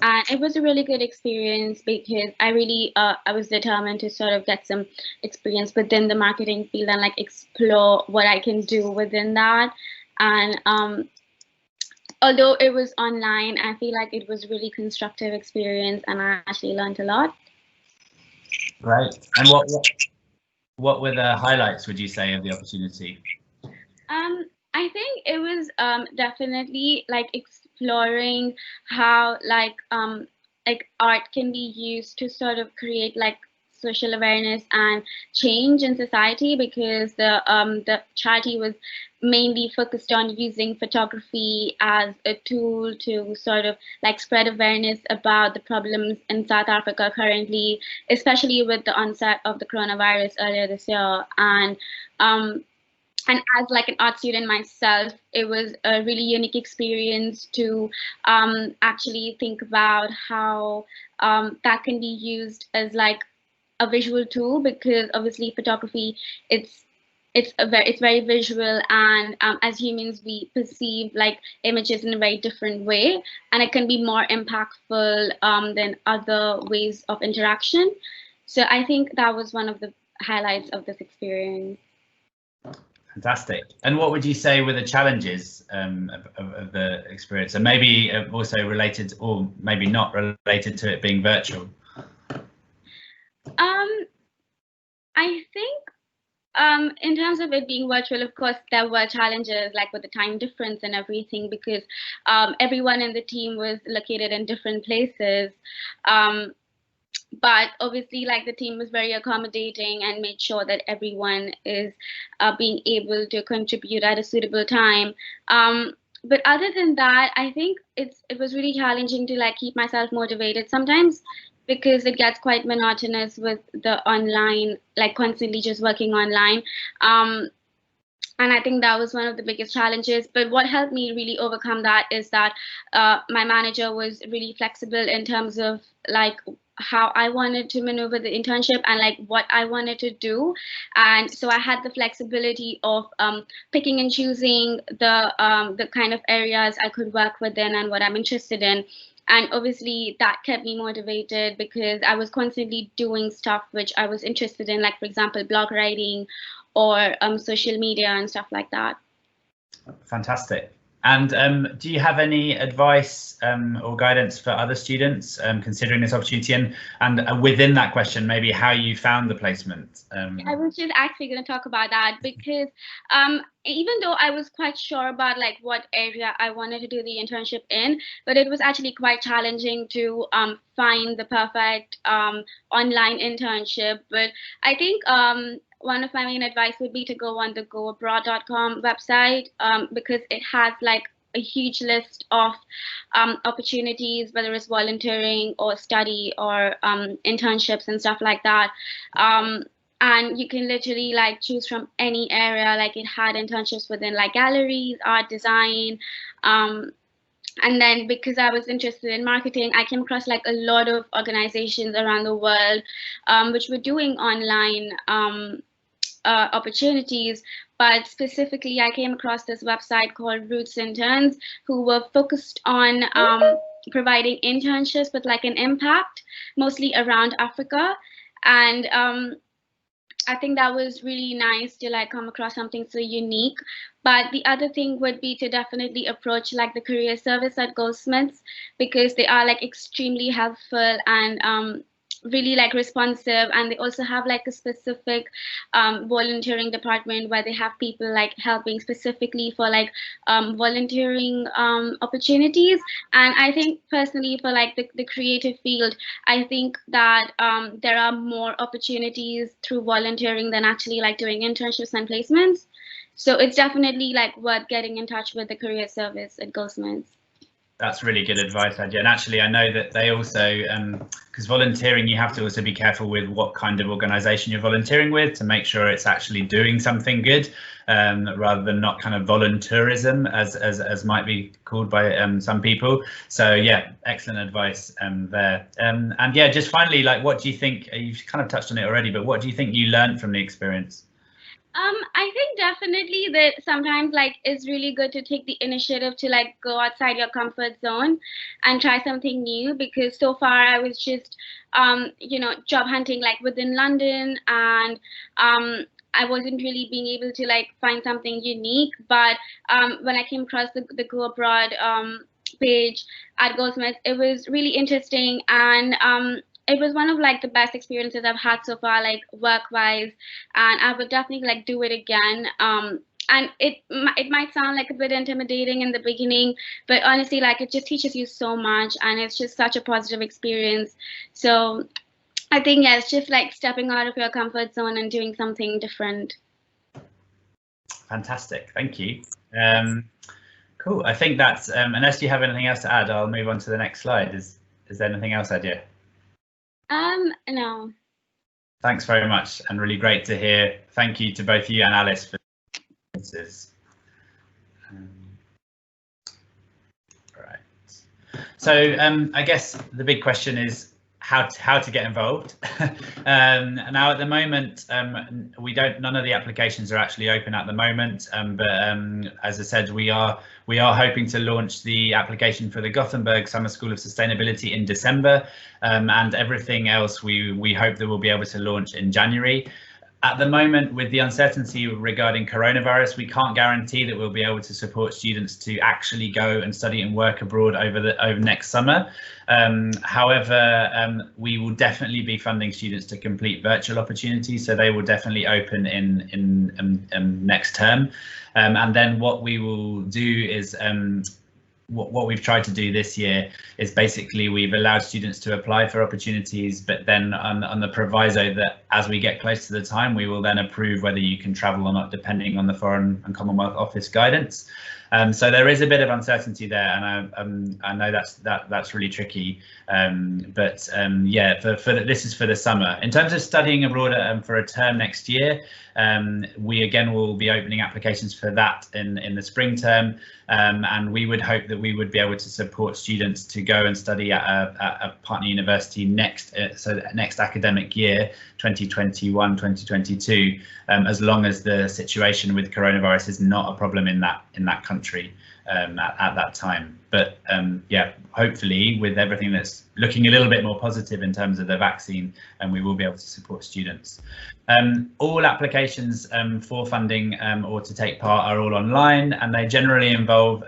And it was a really good experience because I really I was determined to sort of get some experience within the marketing field and like explore what I can do within that. And although it was online, I feel like it was a really constructive experience, and I actually learned a lot. Great. And what were the highlights, would you say, of the opportunity? I think it was definitely like exploring how like art can be used to sort of create like social awareness and change in society, because the charity was mainly focused on using photography as a tool to sort of like spread awareness about the problems in South Africa currently, especially with the onset of the coronavirus earlier this year. And as like an art student myself, it was a really unique experience to actually think about how that can be used as like a visual tool, because obviously photography, it's very visual, and as humans we perceive like images in a very different way, and it can be more impactful than other ways of interaction. So I think that was one of the highlights of this experience. Fantastic. And what would you say were the challenges of the experience, and maybe also related, or maybe not related, to it being virtual? I think in terms of it being virtual, of course, there were challenges like with the time difference and everything, because everyone in the team was located in different places. But obviously, like, the team was very accommodating and made sure that everyone is being able to contribute at a suitable time. But other than that, I think it was really challenging to like keep myself motivated sometimes, because it gets quite monotonous with the online, like constantly just working online. And I think that was one of the biggest challenges. But what helped me really overcome that is that my manager was really flexible in terms of like how I wanted to maneuver the internship and like what I wanted to do. And so I had the flexibility of picking and choosing the kind of areas I could work within and what I'm interested in. And obviously that kept me motivated, because I was constantly doing stuff which I was interested in, like, for example, blog writing or social media and stuff like that. Fantastic. And do you have any advice or guidance for other students considering this opportunity, and within that question, maybe how you found the placement? I was just actually going to talk about that, because even though I was quite sure about like what area I wanted to do the internship in, but it was actually quite challenging to find the perfect online internship. But I think one of my main advice would be to go on the goabroad.com website, because it has like a huge list of opportunities, whether it's volunteering or study or internships and stuff like that. And you can literally like choose from any area. Like, it had internships within like galleries, art, design. And then because I was interested in marketing, I came across like a lot of organizations around the world which were doing online opportunities. But specifically, I came across this website called Roots Interns, who were focused on providing internships with like an impact, mostly around Africa. And I think that was really nice to like come across something so unique. But the other thing would be to definitely approach like the career service at Goldsmiths, because they are like extremely helpful, and really like responsive, and they also have like a specific volunteering department where they have people like helping specifically for like volunteering opportunities. And I think personally for like the creative field, I think that there are more opportunities through volunteering than actually like doing internships and placements. So it's definitely like worth getting in touch with the career service at Goldsmiths. That's really good advice, Adja. And actually, I know that they also, because volunteering, you have to also be careful with what kind of organisation you're volunteering with to make sure it's actually doing something good, rather than not kind of volunteerism, as might be called by some people. So yeah, excellent advice there. And yeah, just finally, like, what do you think? You've kind of touched on it already, but what do you think you learned from the experience? I think definitely that sometimes like it's really good to take the initiative to like go outside your comfort zone and try something new, because so far I was just you know, job hunting like within London, and I wasn't really being able to like find something unique. But when I came across the Go Abroad page at Goldsmiths, it was really interesting, and it was one of like the best experiences I've had so far, like work-wise, and I would definitely like do it again. And it might sound like a bit intimidating in the beginning, but honestly, like it just teaches you so much, and it's just such a positive experience. So I think, yeah, it's just like stepping out of your comfort zone and doing something different. Fantastic, thank you. Cool. I think that's unless you have anything else to add, I'll move on to the next slide. Is there anything else, Adja? No. Thanks very much, and really great to hear. Thank you to both you and Alice for this. Right. So I guess the big question is how to get involved. Now at the moment, none of the applications are actually open at the moment, but as I said, we are hoping to launch the application for the Gothenburg Summer School of Sustainability in December, and everything else we hope that we'll be able to launch in January. At the moment, with the uncertainty regarding coronavirus, we can't guarantee that we'll be able to support students to actually go and study and work abroad over next summer. However, we will definitely be funding students to complete virtual opportunities, so they will definitely open in next term. And then what we will do is what we've tried to do this year is basically we've allowed students to apply for opportunities, but then on the proviso that as we get close to the time, we will then approve whether you can travel or not, depending on the Foreign and Commonwealth Office guidance. So there is a bit of uncertainty there, and I know that's really tricky. But yeah, this is for the summer. In terms of studying abroad for a term next year, we again will be opening applications for that in the spring term, and we would hope that we would be able to support students to go and study at a partner university next academic year, 2021-2022, as long as the situation with coronavirus is not a problem in that country at that time. But yeah, hopefully with everything that's looking a little bit more positive in terms of the vaccine, and we will be able to support students. All applications for funding or to take part are all online, and they generally involve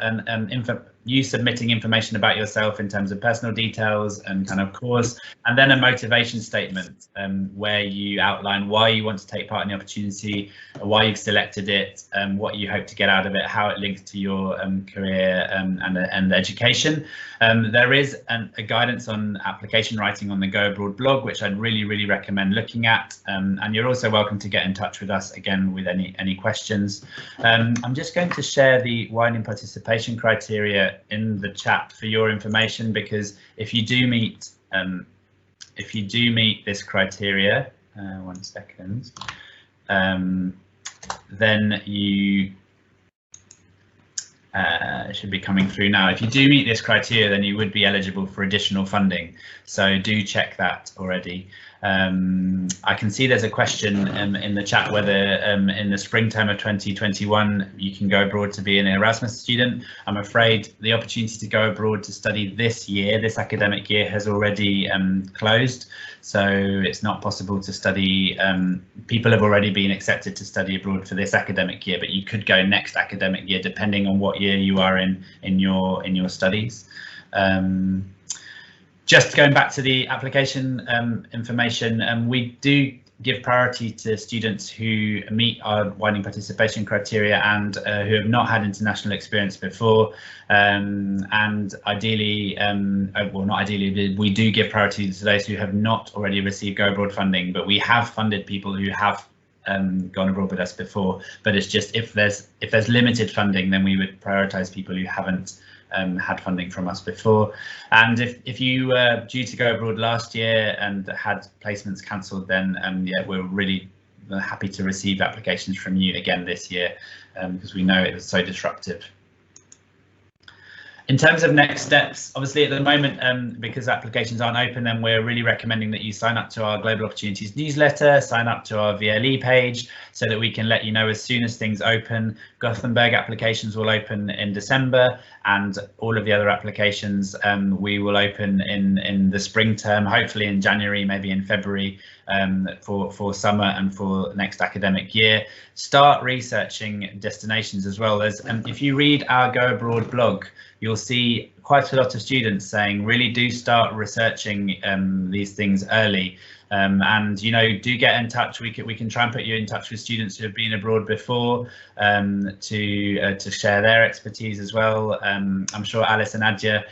you submitting information about yourself in terms of personal details and kind of course, and then a motivation statement where you outline why you want to take part in the opportunity, why you've selected it, what you hope to get out of it, how it links to your career and education. There is a guidance on application writing on the Go Abroad blog, which I'd really recommend looking at, and you're also welcome to get in touch with us again with any questions. I'm just going to share the widening participation criteria in the chat for your information, because if you do meet this criteria, 1 second, then you it should be coming through now. If you do meet this criteria, then you would be eligible for additional funding, so do check that already. I can see there's a question in the chat whether in the spring term of 2021 you can go abroad to be an Erasmus student. I'm afraid the opportunity to go abroad to study this academic year has already closed, so it's not possible to study. People have already been accepted to study abroad for this academic year, but you could go next academic year depending on what year you are in your studies. Just going back to the application information, we do give priority to students who meet our widening participation criteria and who have not had international experience before, and ideally, well, not ideally, we do give priority to those who have not already received Go Abroad funding, but we have funded people who have gone abroad with us before. But it's just if there's limited funding, then we would prioritise people who haven't had funding from us before. And if you were due to go abroad last year and had placements cancelled, then yeah, we're really happy to receive applications from you again this year, because we know it was so disruptive. In terms of next steps, obviously at the moment, because applications aren't open, then we're really recommending that you sign up to our Global Opportunities newsletter, sign up to our VLE page, so that we can let you know as soon as things open. Gothenburg applications will open in December, and all of the other applications we will open in the spring term, hopefully in January, maybe in February, for summer and for next academic year. Start researching destinations as well. If you read our Go Abroad blog, you'll see quite a lot of students saying really do start researching these things early. And you know, do get in touch. We can try and put you in touch with students who have been abroad before to share their expertise as well. I'm sure Alice and Adja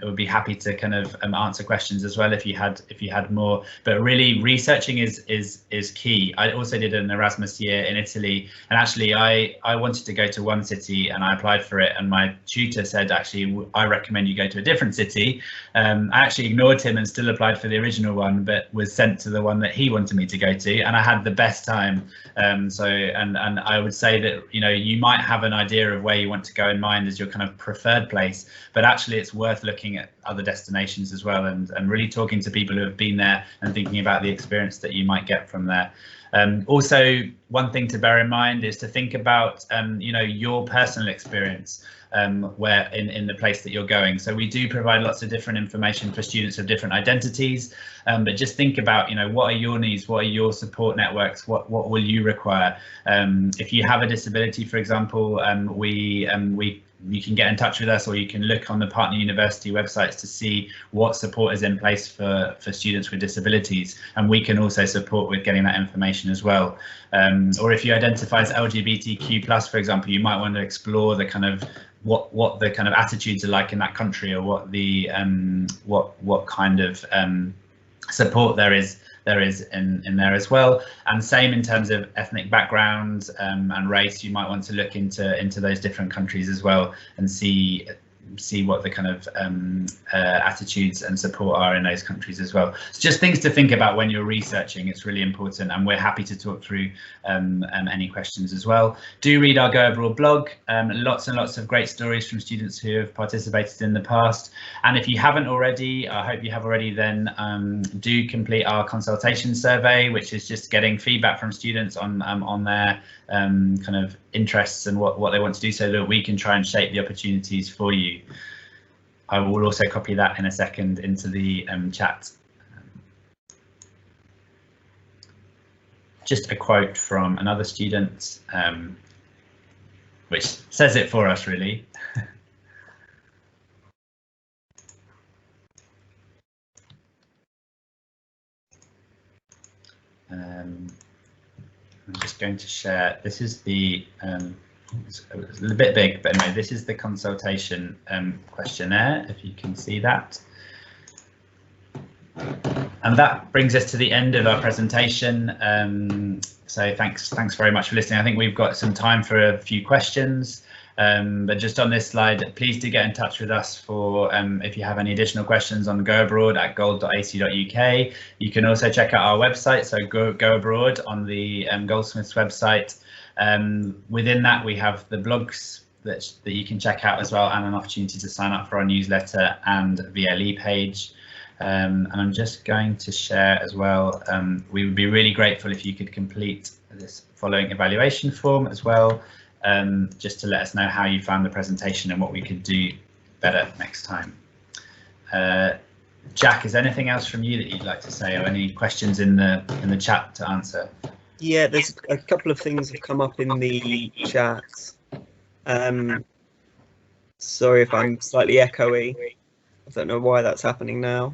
would be happy to kind of answer questions as well if you had more. But really, researching is key. I also did an Erasmus year in Italy, and actually I wanted to go to one city and I applied for it, and my tutor said, actually, I recommend you go to a different city. I actually ignored him and still applied for the original one, but was sent to the one that he wanted me to go to, and I had the best time. So I would say that, you know, you might have an idea of where you want to go in mind as your kind of preferred place, but actually it's worth looking at other destinations as well, and really talking to people who have been there and thinking about the experience that you might get from there. Also, one thing to bear in mind is to think about you know, your personal experience where in the place that you're going. So we do provide lots of different information for students of different identities, but just think about, you know, what are your needs, what are your support networks, what will you require. If you have a disability, for example, you can get in touch with us, or you can look on the partner university websites to see what support is in place for students with disabilities, and we can also support with getting that information as well. Or if you identify as LGBTQ+, for example, you might want to explore the kind of what the kind of attitudes are like in that country, or what the what kind of support there is in there as well. And same in terms of ethnic background and race, you might want to look into those different countries as well and see what the kind of attitudes and support are in those countries as well. It's just things to think about when you're researching. It's really important, and we're happy to talk through any questions as well. Do read our Go Abroad blog. Lots and lots of great stories from students who have participated in the past. And if you haven't already, I hope you have already, then do complete our consultation survey, which is just getting feedback from students on their kind of interests and what they want to do, so that we can try and shape the opportunities for you. I will also copy that in a second into the chat. Just a quote from another student, which says it for us, really. I'm just going to share. This is the it's a little bit big, but anyway, this is the consultation questionnaire, if you can see that. And that brings us to the end of our presentation. So thanks very much for listening. I think we've got some time for a few questions, but just on this slide, please do get in touch with us for if you have any additional questions on Go Abroad at gold.ac.uk. You can also check out our website, so Go Abroad on the Goldsmiths website. Within that, we have the blogs that you can check out as well, and an opportunity to sign up for our newsletter and VLE page. And I'm just going to share as well, we would be really grateful if you could complete this following evaluation form as well, just to let us know how you found the presentation and what we could do better next time. Jack, is there anything else from you that you'd like to say, or any questions in the chat to answer? Yeah, there's a couple of things have come up in the chat. Sorry if I'm slightly echoey. I don't know why that's happening now.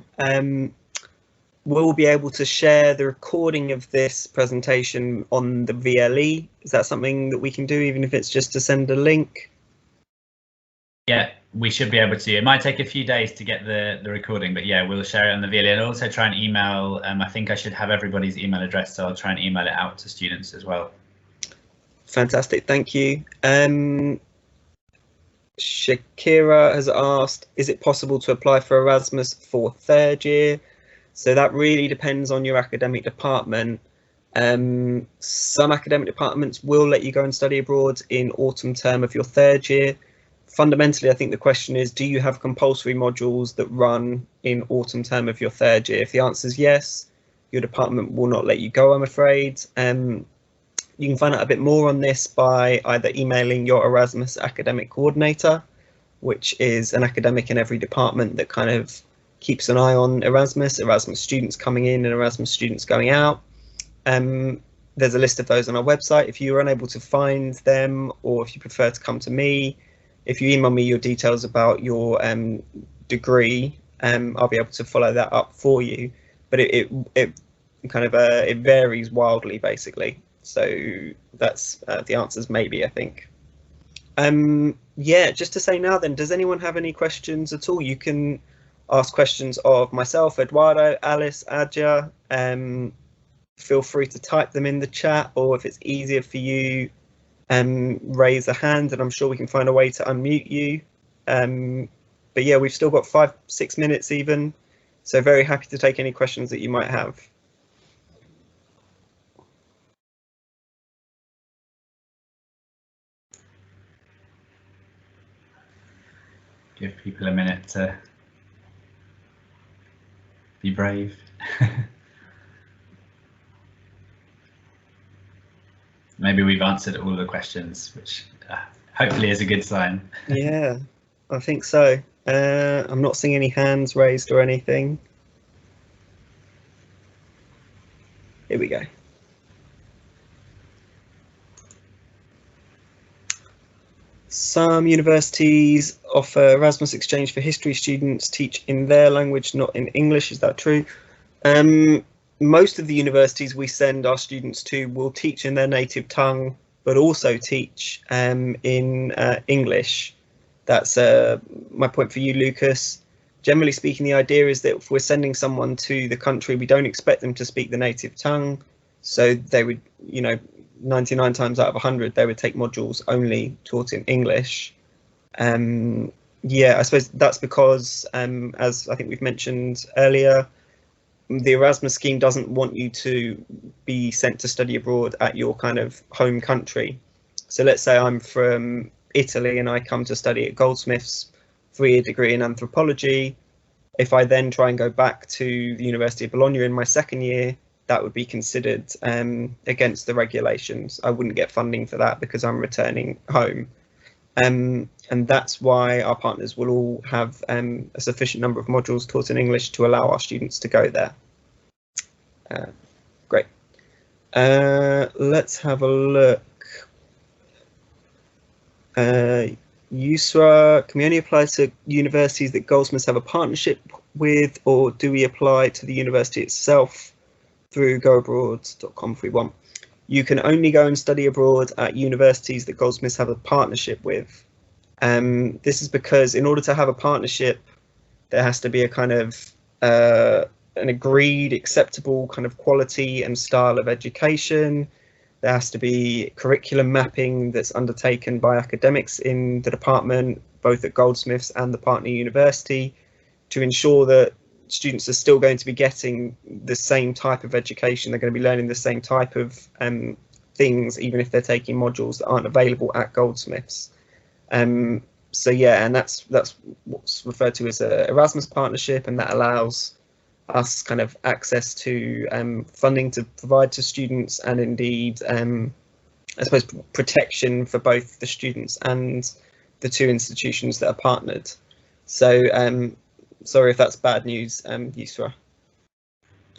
We'll be able to share the recording of this presentation on the VLE. Is that something that we can do, even if it's just to send a link? Yeah, we should be able to. It might take a few days to get the recording, but yeah, we'll share it on the VLE, and also try and email. I think I should have everybody's email address, so I'll try and email it out to students as well. Fantastic, thank you. Shakira has asked, is it possible to apply for Erasmus for 3rd year? So that really depends on your academic department. Some academic departments will let you go and study abroad in autumn term of your 3rd year. Fundamentally, I think the question is, do you have compulsory modules that run in autumn term of your 3rd year? If the answer is yes, your department will not let you go, I'm afraid. You can find out a bit more on this by either emailing your Erasmus academic coordinator, which is an academic in every department that kind of keeps an eye on Erasmus students coming in and Erasmus students going out. There's a list of those on our website. If you're unable to find them, or if you prefer to come to me, if you email me your details about your degree, I'll be able to follow that up for you. But it kind of it varies wildly, basically. So that's the answers, maybe, I think. Yeah, just to say now then, does anyone have any questions at all? You can ask questions of myself, Eduardo, Alice, Adja. Feel free to type them in the chat, or if it's easier for you, raise a hand, and I'm sure we can find a way to unmute you. But yeah, we've still got 5-6 minutes even, so very happy to take any questions that you might have. Give people a minute to be brave. Maybe we've answered all the questions, which hopefully is a good sign. Yeah, I think so. I'm not seeing any hands raised or anything. Here we go. Some universities offer Erasmus exchange for history students, teach in their language, not in English. Is that true? Most of the universities we send our students to will teach in their native tongue, but also teach in English. That's my point for you, Lucas. Generally speaking, the idea is that if we're sending someone to the country, we don't expect them to speak the native tongue. So they would, 99 times out of 100, they would take modules only taught in English. Yeah, I suppose that's because, as I think we've mentioned earlier, the Erasmus scheme doesn't want you to be sent to study abroad at your kind of home country. So let's say I'm from Italy and I come to study at Goldsmiths, 3-year degree in anthropology. If I then try and go back to the University of Bologna in my 2nd year, that would be considered against the regulations. I wouldn't get funding for that because I'm returning home. And that's why our partners will all have a sufficient number of modules taught in English to allow our students to go there. Great. Let's have a look. Yusra, can we only apply to universities that Goldsmiths have a partnership with, or do we apply to the university itself through goabroad.com if we want? You can only go and study abroad at universities that Goldsmiths have a partnership with. This is because in order to have a partnership, there has to be a kind of an agreed, acceptable kind of quality and style of education. There has to be curriculum mapping that's undertaken by academics in the department, both at Goldsmiths and the partner university, to ensure that students are still going to be getting the same type of education. They're going to be learning the same type of things, even if they're taking modules that aren't available at Goldsmiths. So yeah, and that's what's referred to as a Erasmus partnership, and that allows us kind of access to funding to provide to students, and indeed I suppose protection for both the students and the two institutions that are partnered. So sorry if that's bad news, Yusra.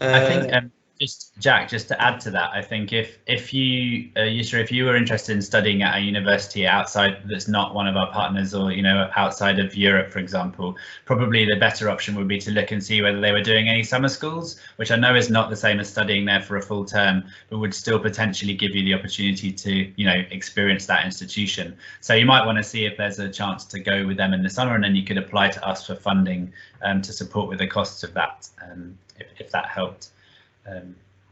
I think just Jack, just to add to that, I think if you Yusra, if you were interested in studying at a university outside that's not one of our partners, or outside of Europe, for example, probably the better option would be to look and see whether they were doing any summer schools, which I know is not the same as studying there for a full term, but would still potentially give you the opportunity to experience that institution. So you might want to see if there's a chance to go with them in the summer, and then you could apply to us for funding to support with the costs of that, if that helped.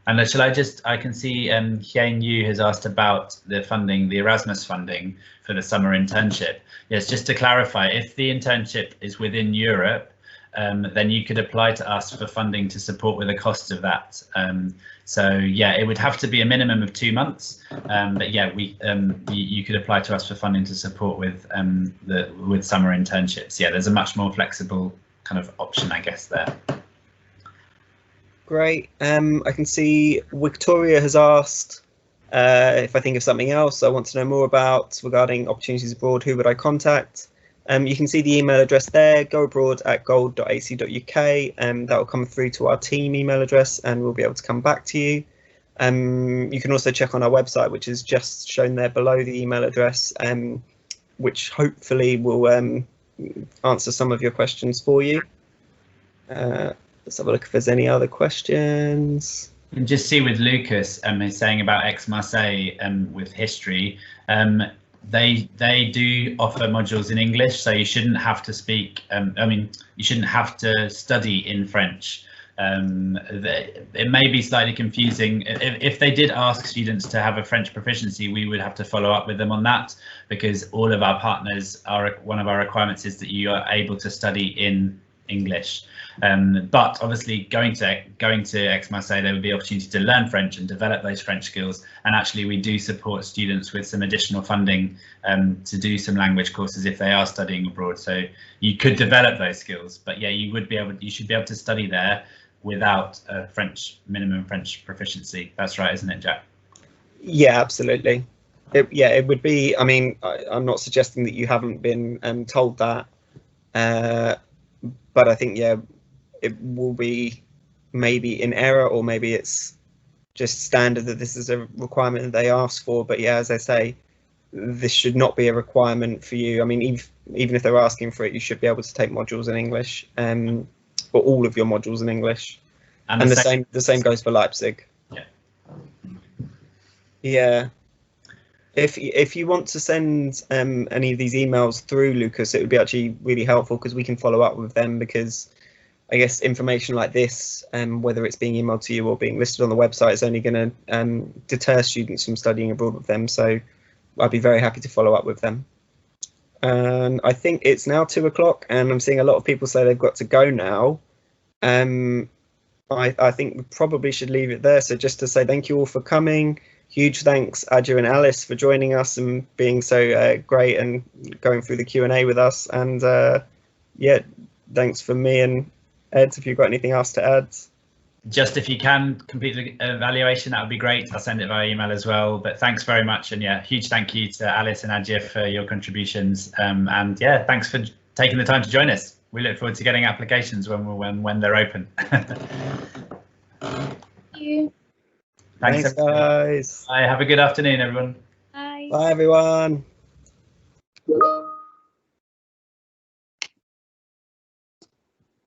And shall I can see Hien Yu has asked about the funding, the Erasmus funding for the summer internship. Yes, just to clarify, if the internship is within Europe, then you could apply to us for funding to support with the costs of that. So yeah, it would have to be a minimum of 2 months, but yeah, you could apply to us for funding to support with summer internships. Yeah, there's a much more flexible kind of option, I guess, there. Great. I can see Victoria has asked if I think of something else I want to know more about regarding opportunities abroad, who would I contact? You can see the email address there, goabroad@gold.ac.uk, and that will come through to our team email address, and we'll be able to come back to you. You can also check on our website, which is just shown there below the email address, which hopefully will answer some of your questions for you. Let's have a look if there's any other questions. And just see with Lucas, he's saying about Aix-Marseille with history. They do offer modules in English, so you shouldn't have to speak. You shouldn't have to study in French. It may be slightly confusing. If they did ask students to have a French proficiency, we would have to follow up with them on that, because all of our partners one of our requirements is that you are able to study in English. But obviously going to Aix-Marseille, there would be opportunity to learn French and develop those French skills. And actually we do support students with some additional funding to do some language courses if they are studying abroad. So you could develop those skills, but yeah, you should be able to study there without a minimum French proficiency. That's right, isn't it, Jack? Yeah, absolutely. It would be, I'm not suggesting that you haven't been told that, but I think, yeah, it will be maybe in error, or maybe it's just standard that this is a requirement that they ask for. But yeah, as I say, this should not be a requirement for you. Even if they're asking for it, you should be able to take modules in English, or all of your modules in English. And the same goes for Leipzig. Yeah. Yeah. If you want to send any of these emails through, Lucas, it would be actually really helpful, because we can follow up with them, because I guess information like this, whether it's being emailed to you or being listed on the website, is only going to deter students from studying abroad with them. So I'd be very happy to follow up with them. And I think it's now 2 o'clock, and I'm seeing a lot of people say they've got to go now. I think we probably should leave it there. So just to say thank you all for coming. Huge thanks, Adja and Alice, for joining us and being so great and going through the Q&A with us. And yeah, thanks from me and Ed, if you've got anything else to add. Just if you can complete the evaluation, that would be great. I'll send it via email as well. But thanks very much. And yeah, huge thank you to Alice and Adja for your contributions. And yeah, thanks for taking the time to join us. We look forward to getting applications when they're open. Thank you. Thanks guys. Bye. Have a good afternoon, everyone. Bye. Bye, everyone.